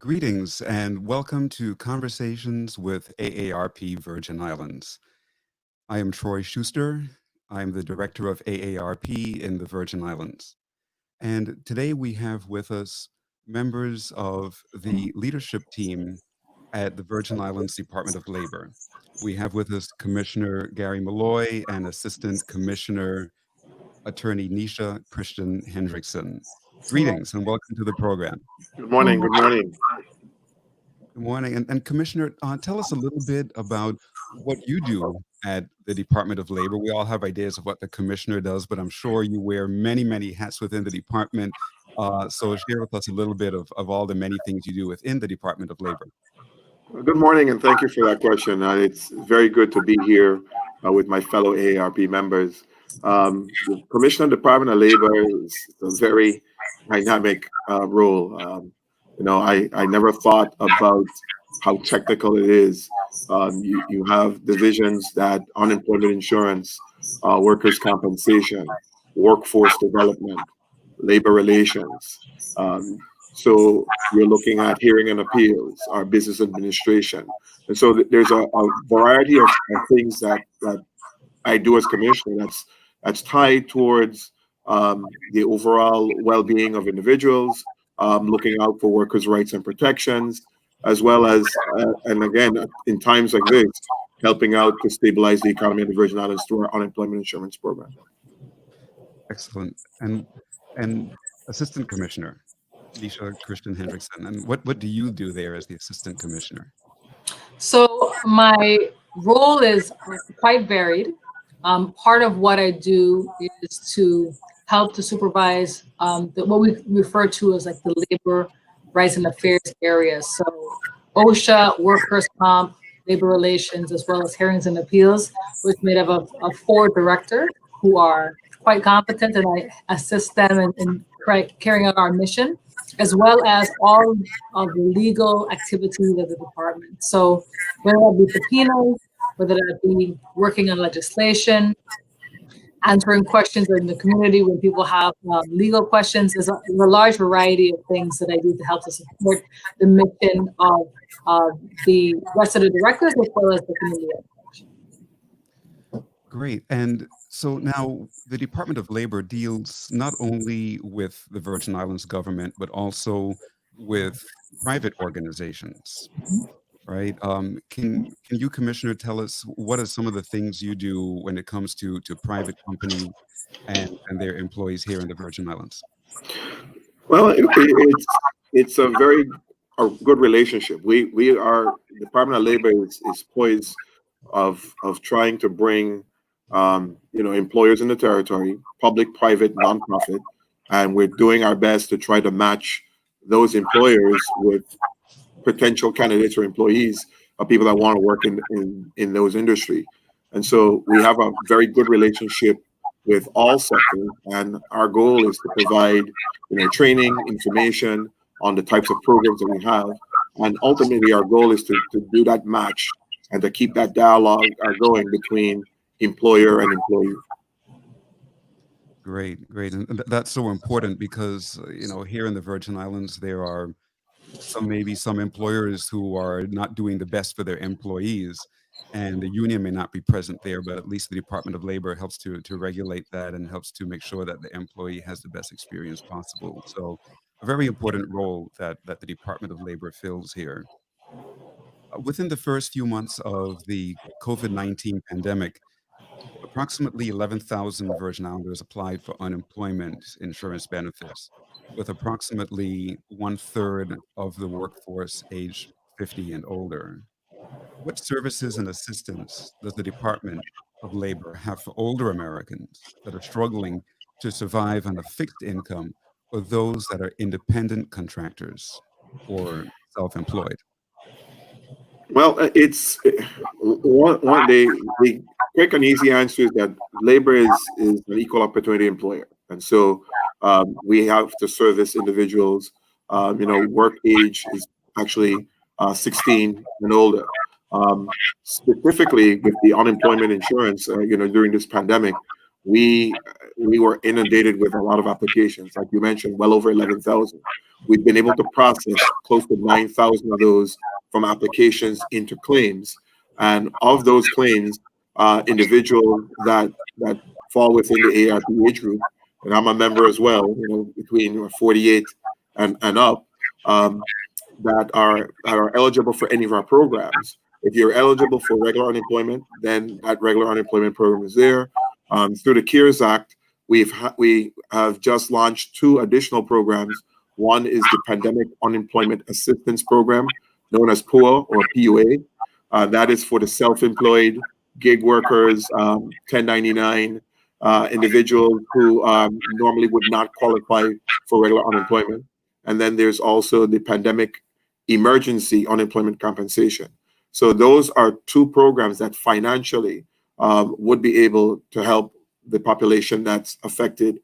Greetings and welcome to Conversations with AARP Virgin Islands. I am Troy Schuster. I'm the director of AARP in the Virgin Islands. And today we have with us members of the leadership team at the Virgin Islands Department of Labor. We have with us Commissioner Gary Malloy and Assistant Commissioner Attorney Nisha Christian Hendrickson. Greetings and welcome to the program. Good morning. Good morning. Good morning. And Commissioner, tell us a little bit about what you do at the Department of Labor. We all have ideas of what the commissioner does, but I'm sure you wear many, many hats within the department. So share with us a little bit of all the many things you do within the Department of Labor. Good morning, and thank you for that question. It's very good to be here with my fellow AARP members. The Commissioner of the Department of Labor is a very dynamic role. I never thought about how technical it is. You have divisions that unemployment insurance, workers' compensation, workforce development, labor relations. So you're looking at hearing and appeals, our business administration. And so there's a variety of things that I do as commissioner that's tied towards the overall well-being of individuals, looking out for workers' rights and protections, as well as, and again, in times like this, helping out to stabilize the economy of the Virgin Islands through our unemployment insurance program. Excellent. And Assistant Commissioner Nisha Christian Hendrickson, and what do you do there as the Assistant Commissioner? So my role is quite varied. Part of what I do is to help to supervise what we refer to as like the labor rights and affairs areas. So OSHA, workers' comp, labor relations, as well as hearings and appeals, which is made up of 4 directors who are quite competent, and I assist them in carrying out our mission, as well as all of the legal activities of the department. So whether that be subpoenas, whether that be working on legislation, answering questions in the community when people have legal questions, there's a large variety of things that I do to help to support the mission of the rest of the directors as well as the community. Great. And so now the Department of Labor deals not only with the Virgin Islands government, but also with private organizations, right? Can you, Commissioner, tell us what are some of the things you do when it comes to private companies and their employees here in the Virgin Islands? Well, it's a very good relationship. The Department of Labor is poised of trying to bring employers in the territory, public, private, nonprofit, and we're doing our best to try to match those employers with potential candidates or employees of people that want to work in those industries. And so we have a very good relationship with all sectors, and our goal is to provide training, information on the types of programs that we have. And ultimately, our goal is to do that match and to keep that dialogue going between employer and employee. Great. And that's so important because, here in the Virgin Islands, there are maybe some employers who are not doing the best for their employees, and the union may not be present there, but at least the Department of Labor helps to regulate that and helps to make sure that the employee has the best experience possible. So a very important role that the Department of Labor fills here. Within the first few months of the COVID-19 pandemic, approximately 11,000 Virgin Islanders applied for unemployment insurance benefits, with approximately 1/3 of the workforce aged 50 and older. What services and assistance does the Department of Labor have for older Americans that are struggling to survive on a fixed income, or those that are independent contractors or self-employed? Well, it's the quick and easy answer is that labor is an equal opportunity employer, and so we have to service individuals. Work age is actually 16 and older. Specifically with the unemployment insurance, during this pandemic, we we were inundated with a lot of applications. Like you mentioned, well over 11,000. We've been able to process close to 9,000 of those from applications into claims. And of those claims, individuals that fall within the AARP age group, and I'm a member as well, between 48 and up, that are eligible for any of our programs. If you're eligible for regular unemployment, then that regular unemployment program is there. Through the CARES Act, we have just launched 2 additional programs. One is the Pandemic Unemployment Assistance Program, known as PUA or PUA. That is for the self-employed, gig workers, 1099 individuals who normally would not qualify for regular unemployment. And then there's also the Pandemic Emergency Unemployment Compensation. So those are 2 programs that financially would be able to help the population that's affected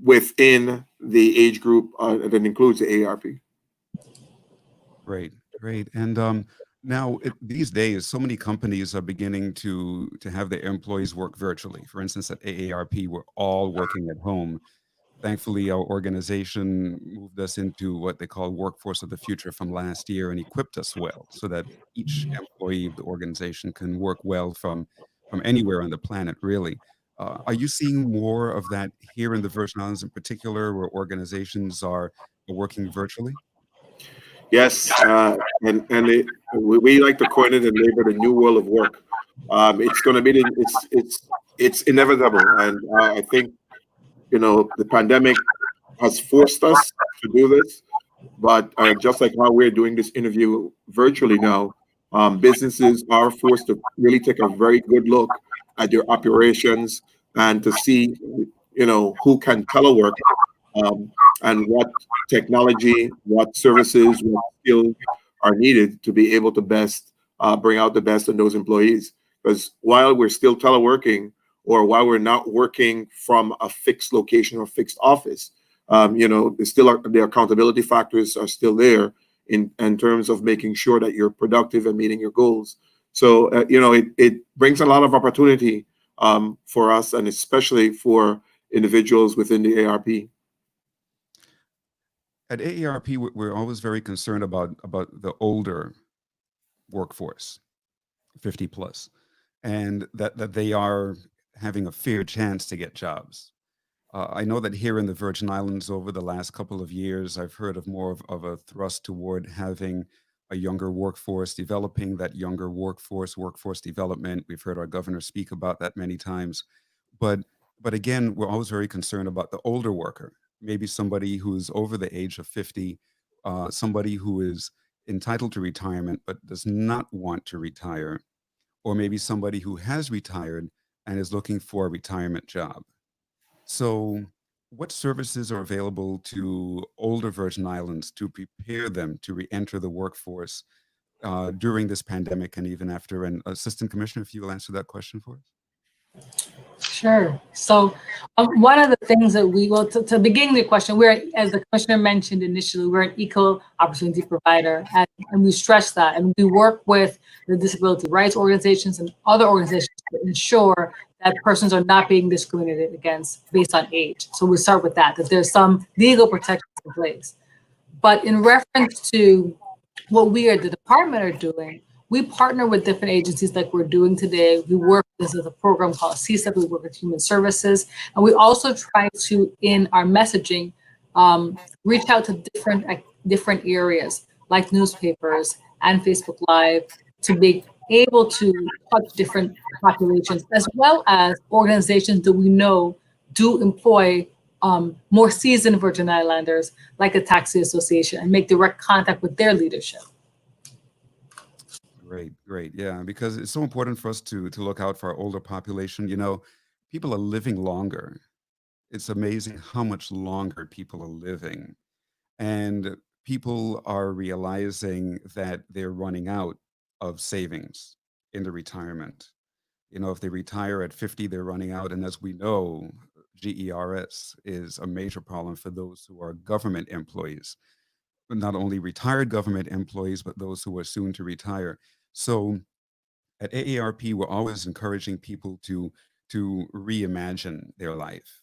within the age group that includes the AARP. Great, great. And now these days, so many companies are beginning to have their employees work virtually. For instance, at AARP, we're all working at home. Thankfully, our organization moved us into what they call workforce of the future from last year and equipped us well so that each employee of the organization can work well from anywhere on the planet, really. Are you seeing more of that here in the Virgin Islands in particular, where organizations are working virtually? Yes, we like to coin it in labor the new world of work. It's going to be it's inevitable, and I think the pandemic has forced us to do this. But just like how we're doing this interview virtually now, businesses are forced to really take a very good look at their operations and to see, who can telework, and what technology, what services, what skills are needed to be able to best bring out the best in those employees. Because while we're still teleworking, or while we're not working from a fixed location or fixed office, there's still the accountability factors are still there in terms of making sure that you're productive and meeting your goals. So it brings a lot of opportunity for us, and especially for individuals within the AARP. At AARP, we're always very concerned about the older workforce, 50 plus, and that they are having a fair chance to get jobs. I know that here in the Virgin Islands over the last couple of years, I've heard of more of a thrust toward having a younger workforce, developing that younger workforce development. We've heard our governor speak about that many times. But but again, we're always very concerned about the older worker, maybe somebody who's over the age of 50, somebody who is entitled to retirement but does not want to retire, or maybe somebody who has retired and is looking for a retirement job. So, what services are available to older Virgin Islands to prepare them to re-enter the workforce during this pandemic and even after? And Assistant Commissioner, if you will answer that question for us. Sure. So one of the things that to begin the question, as the commissioner mentioned initially, we're an equal opportunity provider, and we stress that, and we work with the disability rights organizations and other organizations to ensure that persons are not being discriminated against based on age. So we start with that there's some legal protections in place. But in reference to what we at the department are doing, we partner with different agencies like we're doing today. We work, this is a program called CSEP, we work with Human Services. And we also try to, in our messaging, reach out to different areas like newspapers and Facebook Live to be able to touch different populations, as well as organizations that we know do employ more seasoned Virgin Islanders, like the Taxi Association, and make direct contact with their leadership. Great, great. Yeah, because it's so important for us to look out for our older population. People are living longer. It's amazing how much longer people are living. And people are realizing that they're running out of savings in the retirement. If they retire at 50, they're running out. And as we know, GERS is a major problem for those who are government employees, but not only retired government employees, but those who are soon to retire. So at AARP, we're always encouraging people to to reimagine their life,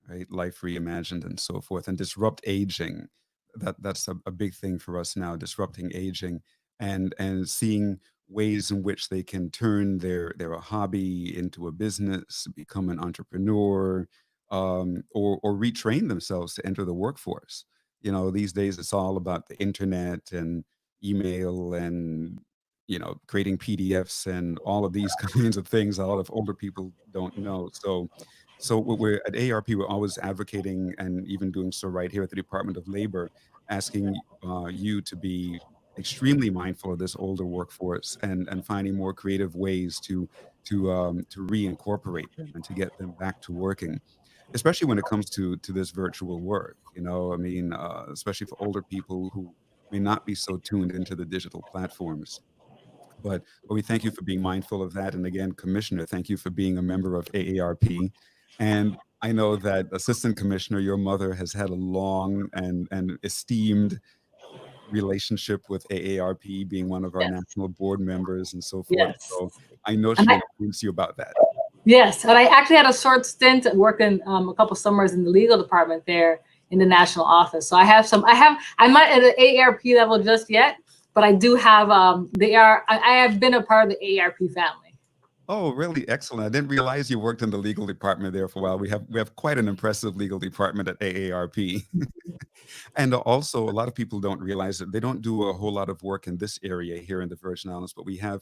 right? Life reimagined and so forth, and disrupt aging. That's a big thing for us now, disrupting aging and seeing ways in which they can turn their hobby into a business, become an entrepreneur, or retrain themselves to enter the workforce. These days it's all about the internet and email and creating PDFs and all of these kinds of things a lot of older people don't know. So we're at AARP, we're always advocating and even doing so right here at the Department of Labor, asking you to be extremely mindful of this older workforce and finding more creative ways to reincorporate them and to get them back to working, especially when it comes to this virtual work. I mean, especially for older people who may not be so tuned into the digital platforms. But we thank you for being mindful of that. And again, Commissioner, thank you for being a member of AARP. And I know that Assistant Commissioner, your mother has had a long and esteemed relationship with AARP, being one of our Yes. national board members and so forth. Yes. So I know And she informs you about that. yes, and I actually had a short stint working a couple summers in the legal department there in the national office. So I'm not at an AARP level just yet, but I do have I have been a part of the AARP family. Oh, really? Excellent. I didn't realize you worked in the legal department there for a while. We have quite an impressive legal department at AARP. And also, a lot of people don't realize that they don't do a whole lot of work in this area here in the Virgin Islands, but we have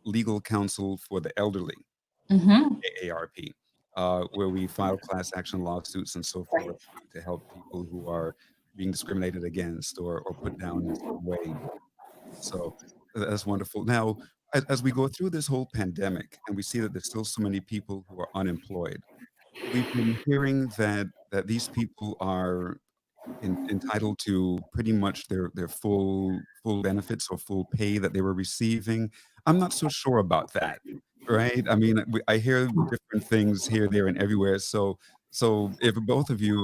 legal counsel for the elderly, Mm-hmm. AARP, where we file class action lawsuits and so Right. forth to help people who are being discriminated against or put down in some way. So that's wonderful. Now, as we go through this whole pandemic and we see that there's still so many people who are unemployed, we've been hearing that these people are entitled to pretty much their full benefits or full pay that they were receiving. I'm not so sure about that, right? I mean, I hear different things here, there, and everywhere. So if both of you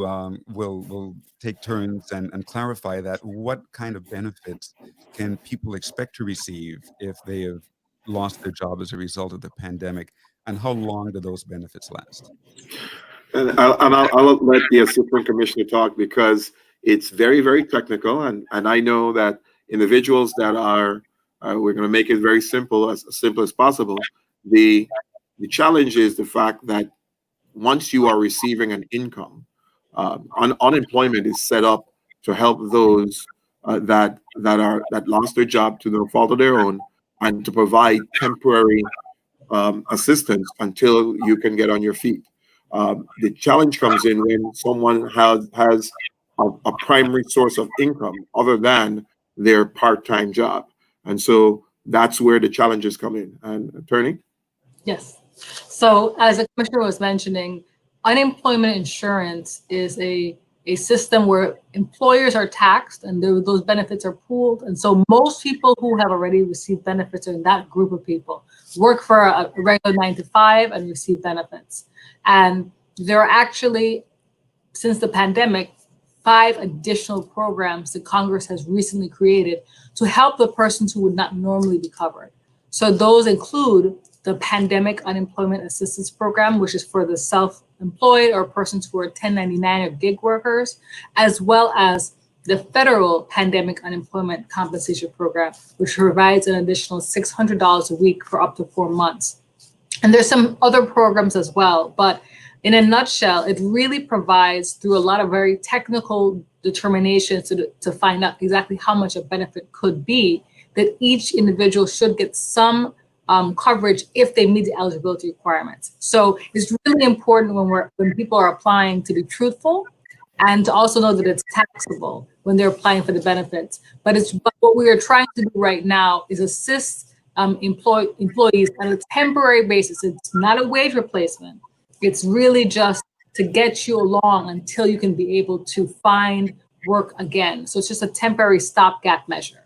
will take turns and clarify that, what kind of benefits can people expect to receive if they have lost their job as a result of the pandemic, and how long do those benefits last? And I'll let the assistant commissioner talk because it's very, very technical. And I know that individuals that we're going to make it very simple as possible. The, the challenge is the fact that once you are receiving an income, unemployment is set up to help those that lost their job to no fault of their own, and to provide temporary assistance until you can get on your feet. The challenge comes in when someone has a primary source of income other than their part-time job, and so that's where the challenges come in. And attorney. Yes. So as the commissioner was mentioning, unemployment insurance is a system where employers are taxed and those benefits are pooled. And so most people who have already received benefits are in that group of people, work for a regular 9 to 5 and receive benefits. And there are actually, since the pandemic, 5 additional programs that Congress has recently created to help the persons who would not normally be covered. So those include the Pandemic Unemployment Assistance Program, which is for the self-employed or persons who are 1099 or gig workers, as well as the Federal Pandemic Unemployment Compensation Program, which provides an additional $600 a week for up to 4 months. And there's some other programs as well, but in a nutshell, it really provides, through a lot of very technical determinations to find out exactly how much a benefit could be, that each individual should get some coverage if they meet the eligibility requirements. So it's really important when people are applying to be truthful and to also know that it's taxable when they're applying for the benefits. But what we are trying to do right now is assist employees on a temporary basis. It's not a wage replacement. It's really just to get you along until you can be able to find work again. So it's just a temporary stopgap measure.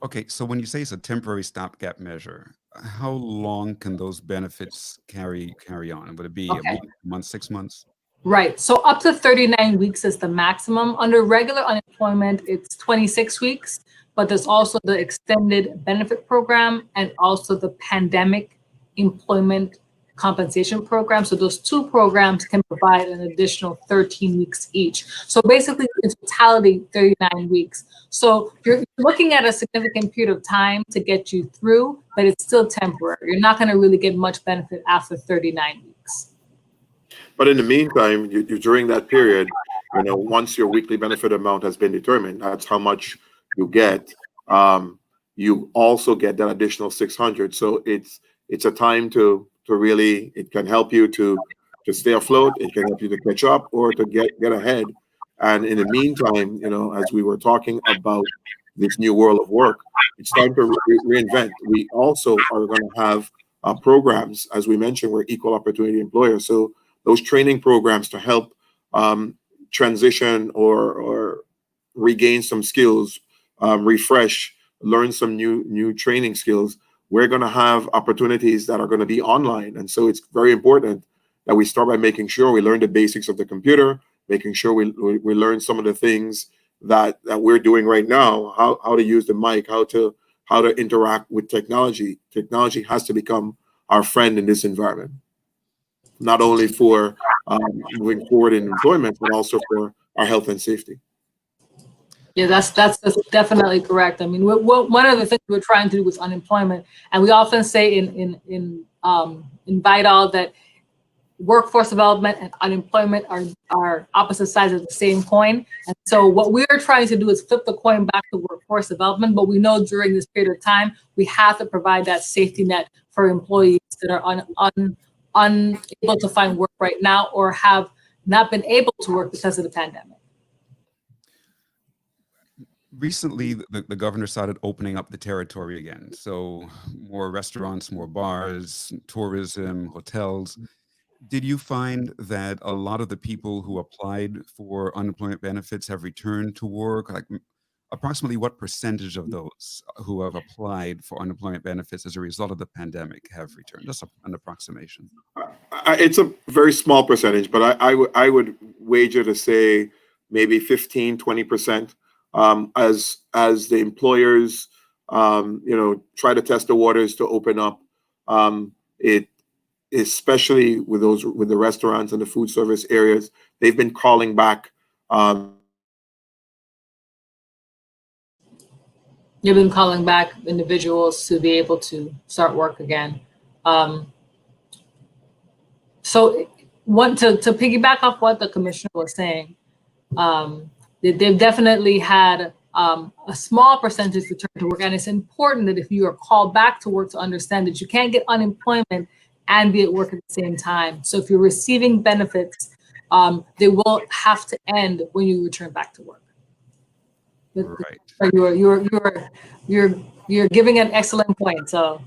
Okay, so when you say it's a temporary stopgap measure, how long can those benefits carry on? Would it be a Okay. week, a month, 6 months? Right. So up to 39 weeks is the maximum. Under regular unemployment, it's 26 weeks, but there's also the extended benefit program and also the pandemic employment compensation program. So those two programs can provide an additional 13 weeks each. So basically, in totality, 39 weeks. So you're looking at a significant period of time to get you through, but it's still temporary. You're not going to really get much benefit after 39 weeks. But in the meantime, during that period, once your weekly benefit amount has been determined, that's how much you get. You also get that additional 600. So it's a time to really, it can help you to stay afloat. It can help you to catch up or to get ahead. And in the meantime, as we were talking about this new world of work, it's time to reinvent. We also are going to have programs, as we mentioned, we're equal opportunity employers. So those training programs to help transition or regain some skills, refresh, learn some new training skills. We're going to have opportunities that are going to be online. And so it's very important that we start by making sure we learn the basics of the computer, making sure we learn some of the things that we're doing right now, how to use the mic, how to interact with technology. Technology has to become our friend in this environment, not only for moving forward in employment, but also for our health and safety. Yeah, that's definitely correct. I mean, one of the things we're trying to do with unemployment, and we often say in Vital that workforce development and unemployment are opposite sides of the same coin. And so what we're trying to do is flip the coin back to workforce development. But we know during this period of time, we have to provide that safety net for employees that are unable to find work right now or have not been able to work because of the pandemic. Recently, the governor started opening up the territory again. So more restaurants, more bars, tourism, hotels. Did you find that a lot of the people who applied for unemployment benefits have returned to work? Like approximately what percentage of those who have applied for unemployment benefits as a result of the pandemic have returned? Just an approximation. It's a very small percentage, but I would wager to say maybe 15, 20%. As the employers, try to test the waters to open up, it especially with the restaurants and the food service areas, they've been calling back. You've been calling back individuals to be able to start work again. So, to piggyback off what the commissioner was saying. They've definitely had a small percentage return to work. And it's important that if you are called back to work to understand that you can't get unemployment and be at work at the same time. So if you're receiving benefits, they will have to end when you return back to work. Right. You're giving an excellent point. So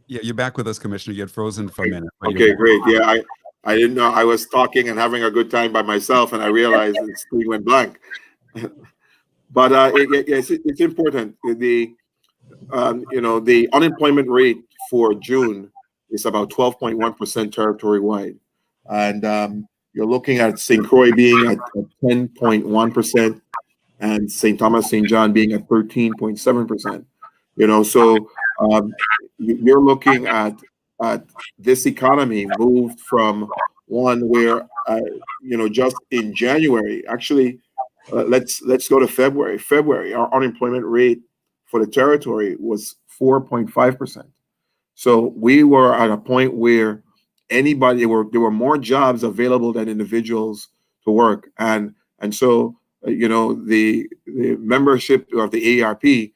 yeah, you're back with us, Commissioner. You had frozen for a minute. Okay, great. Yeah, I didn't know. I was talking and having a good time by myself, and I realized the screen went blank. But it's important. The unemployment rate for June is about 12.1% territory-wide, and you're looking at St. Croix being at 10.1%, and St. Thomas St. John being at 13.7%. So you're looking at this economy moved from one where just in January, actually, let's go to February. February, our unemployment rate for the territory was 4.5%. So we were at a point where there were more jobs available than individuals to work, and so the membership of the AARP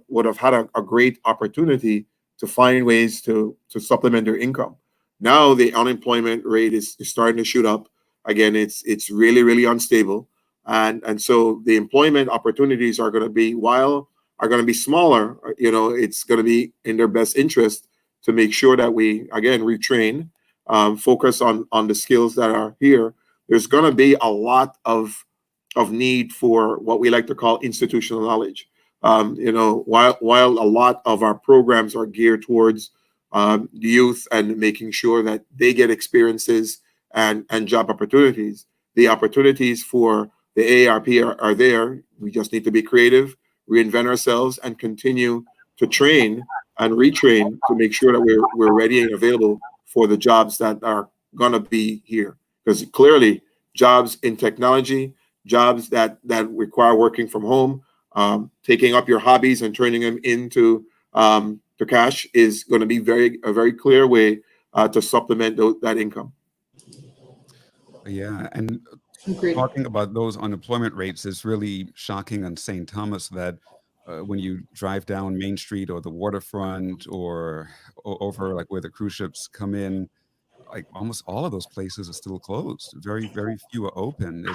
would have had a great opportunity to find ways to supplement their income. Now the unemployment rate is starting to shoot up again. It's really, really unstable, and so the employment opportunities are going to be smaller. It's going to be in their best interest to make sure that we again retrain, focus on the skills that are here. There's going to be a lot of need for what we like to call institutional knowledge. While a lot of our programs are geared towards youth and making sure that they get experiences and job opportunities, the opportunities for the AARP are there. We just need to be creative, reinvent ourselves, and continue to train and retrain to make sure that we're ready and available for the jobs that are going to be here. Because clearly, jobs in technology, jobs that require working from home, taking up your hobbies and turning them into to cash is going to be a very clear way to supplement that income. Yeah, and Agreed. talking about those unemployment rates is really shocking on St. Thomas that when you drive down Main Street or the waterfront or over like where the cruise ships come in, like almost all of those places are still closed. Very, very few are open.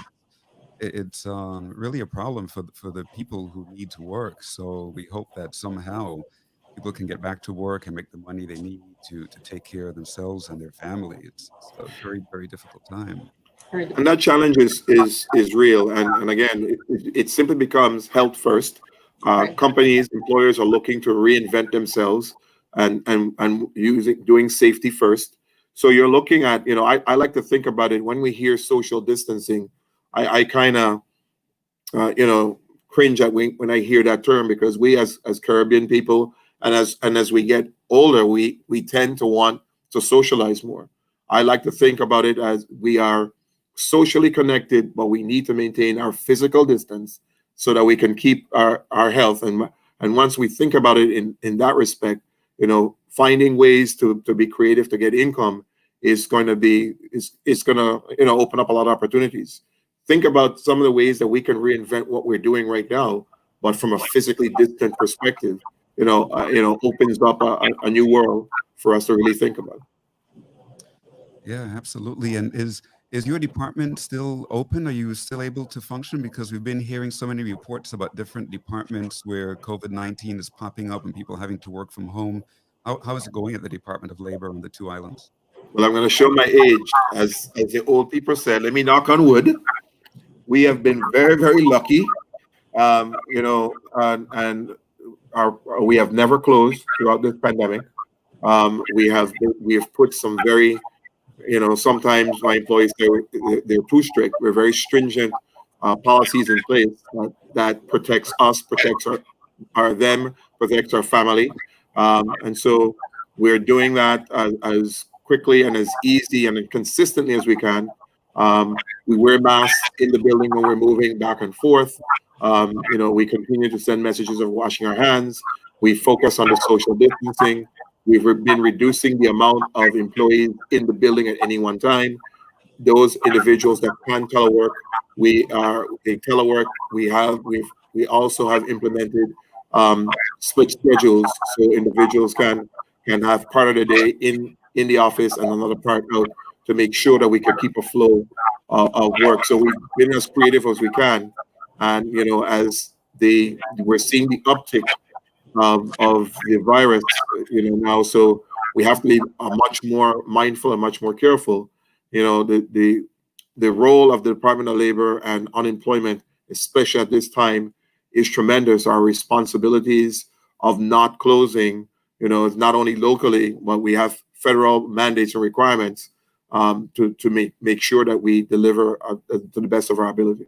It's really a problem for the people who need to work. So we hope that somehow people can get back to work and make the money they need to take care of themselves and their family. It's a very, very difficult time. And that challenge is real. And again, it simply becomes health first. Right. Companies, employers are looking to reinvent themselves and doing safety first. So you're looking at, I like to think about it when we hear social distancing. I kind of cringe at when I hear that term, because we as Caribbean people and as we get older, we tend to want to socialize more. I like to think about it as we are socially connected, but we need to maintain our physical distance so that we can keep our health. And once we think about it in that respect, finding ways to be creative to get income is going to open up a lot of opportunities. Think about some of the ways that we can reinvent what we're doing right now, but from a physically distant perspective, opens up a new world for us to really think about. Yeah, absolutely. And is your department still open? Are you still able to function? Because we've been hearing so many reports about different departments where COVID-19 is popping up and people having to work from home. How is it going at the Department of Labor on the two islands? Well, I'm going to show my age, as the old people said. Let me knock on wood. We have been very, very lucky, and we have never closed throughout this pandemic. We have put some very, sometimes my employees say they're too strict. We're very stringent policies in place that protects us, protects them, protects our family, and so we're doing that as quickly and as easy and consistently as we can. We wear masks in the building when we're moving back and forth. We continue to send messages of washing our hands. We focus on the social distancing. We've been reducing the amount of employees in the building at any one time. Those individuals that can telework, they telework. We also have implemented split schedules, so individuals can have part of the day in the office and another part out, to make sure that we can keep a flow of work. So we've been as creative as we can, and as we're seeing the uptick of the virus, now, so we have to be much more mindful and much more careful. The role of the Department of Labor and unemployment, especially at this time, is tremendous. Our responsibilities of not closing, is not only locally, but we have federal mandates and requirements to make sure that we deliver to the best of our ability.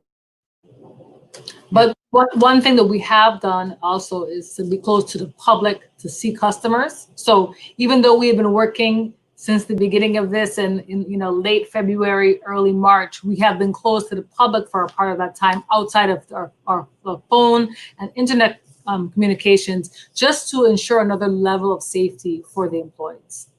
But one thing that we have done also is to be close to the public, to see customers. So even though we have been working since the beginning of this and in late February, early March, we have been closed to the public for a part of that time outside of our phone and internet communications, just to ensure another level of safety for the employees.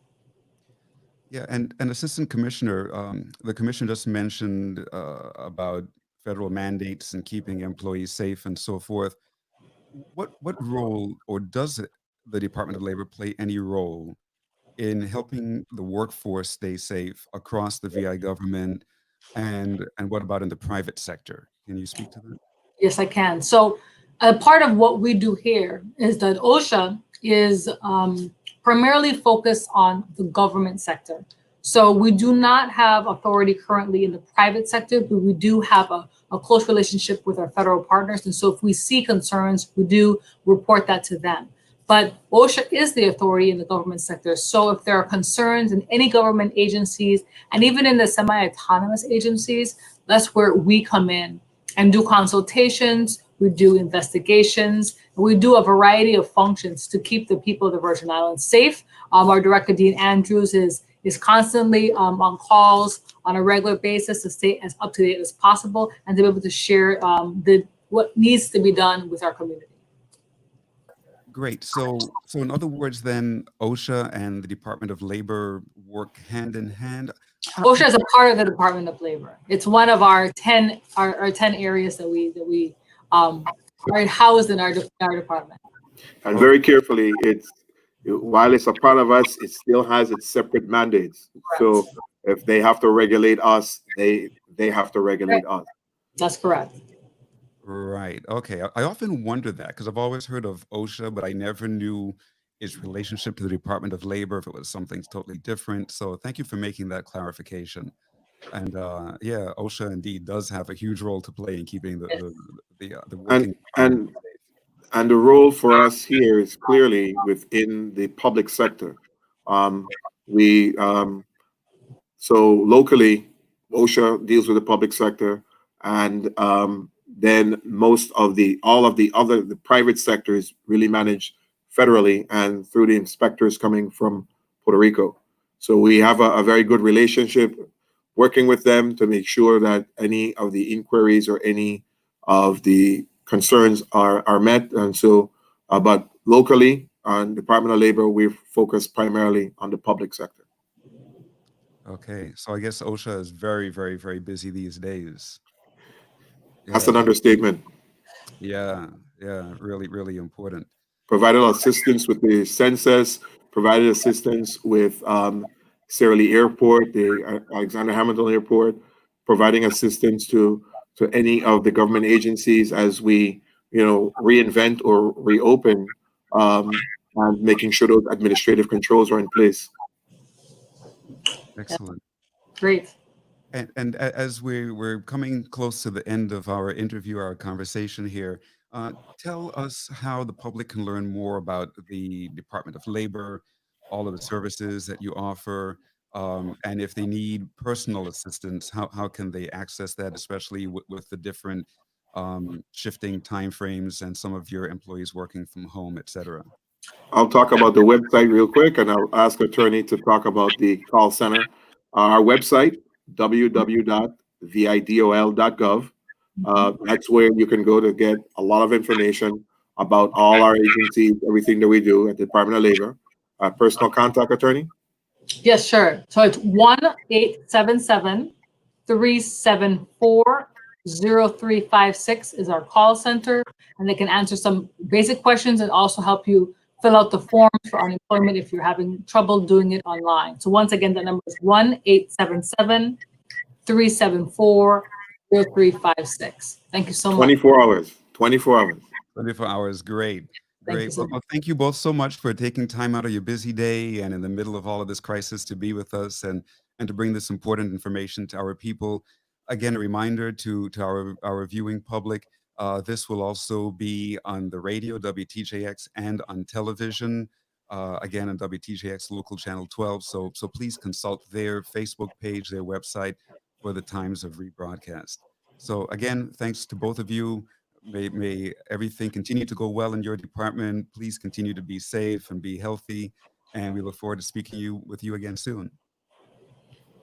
Yeah, and Assistant Commissioner, the Commission just mentioned about federal mandates and keeping employees safe and so forth. What role, or does the Department of Labor play any role in helping the workforce stay safe across the VI government, and what about in the private sector? Can you speak to that? Yes, I can. So a part of what we do here is that OSHA is primarily focused on the government sector. So we do not have authority currently in the private sector, but we do have a close relationship with our federal partners. And so if we see concerns, we do report that to them. But OSHA is the authority in the government sector. So if there are concerns in any government agencies, and even in the semi-autonomous agencies, that's where we come in and do consultations, we do investigations, and we do a variety of functions to keep the people of the Virgin Islands safe. Our director, Dean Andrews, is constantly on calls on a regular basis to stay as up to date as possible and to be able to share what needs to be done with our community. Great. So in other words, then OSHA and the Department of Labor work hand in hand. OSHA is a part of the Department of Labor. It's one of our 10 areas that we are housed in our department. And very carefully, while it's a part of us, it still has its separate mandates. So if they have to regulate us, they have to regulate us. That's correct. Right. Okay. I often wonder that because I've always heard of OSHA, but I never knew its relationship to the Department of Labor, if it was something totally different. So thank you for making that clarification. And yeah, OSHA indeed does have a huge role to play in keeping the working. And the role for us here is clearly within the public sector. So locally, OSHA deals with the public sector, and then all of the private sector is really managed federally and through the inspectors coming from Puerto Rico. So we have a very good relationship working with them to make sure that any of the inquiries or any of the concerns are met. And so, but locally, on Department of Labor, we're focused primarily on the public sector. Okay, so I guess OSHA is very, very, very busy these days. That's an understatement. Yeah, really, really important. Provided assistance with the census, provided assistance with Sierra Leone Airport, the Alexander Hamilton Airport, providing assistance to any of the government agencies as we, reinvent or reopen, and making sure those administrative controls are in place. Excellent. Great. And as we're coming close to the end of our interview, our conversation here, tell us how the public can learn more about the Department of Labor, all of the services that you offer, and if they need personal assistance, how can they access that, especially with the different shifting timeframes and some of your employees working from home, et cetera? I'll talk about the website real quick, and I'll ask attorney to talk about the call center. Our website, www.vidol.gov. That's where you can go to get a lot of information about all our agencies, everything that we do at the Department of Labor. Personal contact, attorney? Yes, sure. So it's 1-877-374-0356 is our call center, and they can answer some basic questions and also help you fill out the forms for unemployment if you're having trouble doing it online. So once again, the number is 1-877-374-0356. Thank you so much. 24 hours. 24 hours. 24 hours, great. Great. so Well, thank you both so much for taking time out of your busy day and in the middle of all of this crisis to be with us and to bring this important information to our people. Again, a reminder to our viewing public, this will also be on the radio, WTJX, and on television, again, on WTJX Local Channel 12. So please consult their Facebook page, their website for the times of rebroadcast. So again, thanks to both of you. May everything continue to go well in your department. Please continue to be safe and be healthy. And we look forward to speaking with you again soon.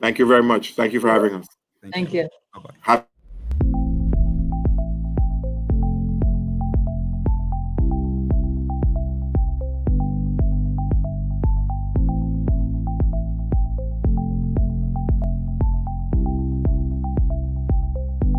Thank you very much. Thank you for having us. Thank you. Bye-bye.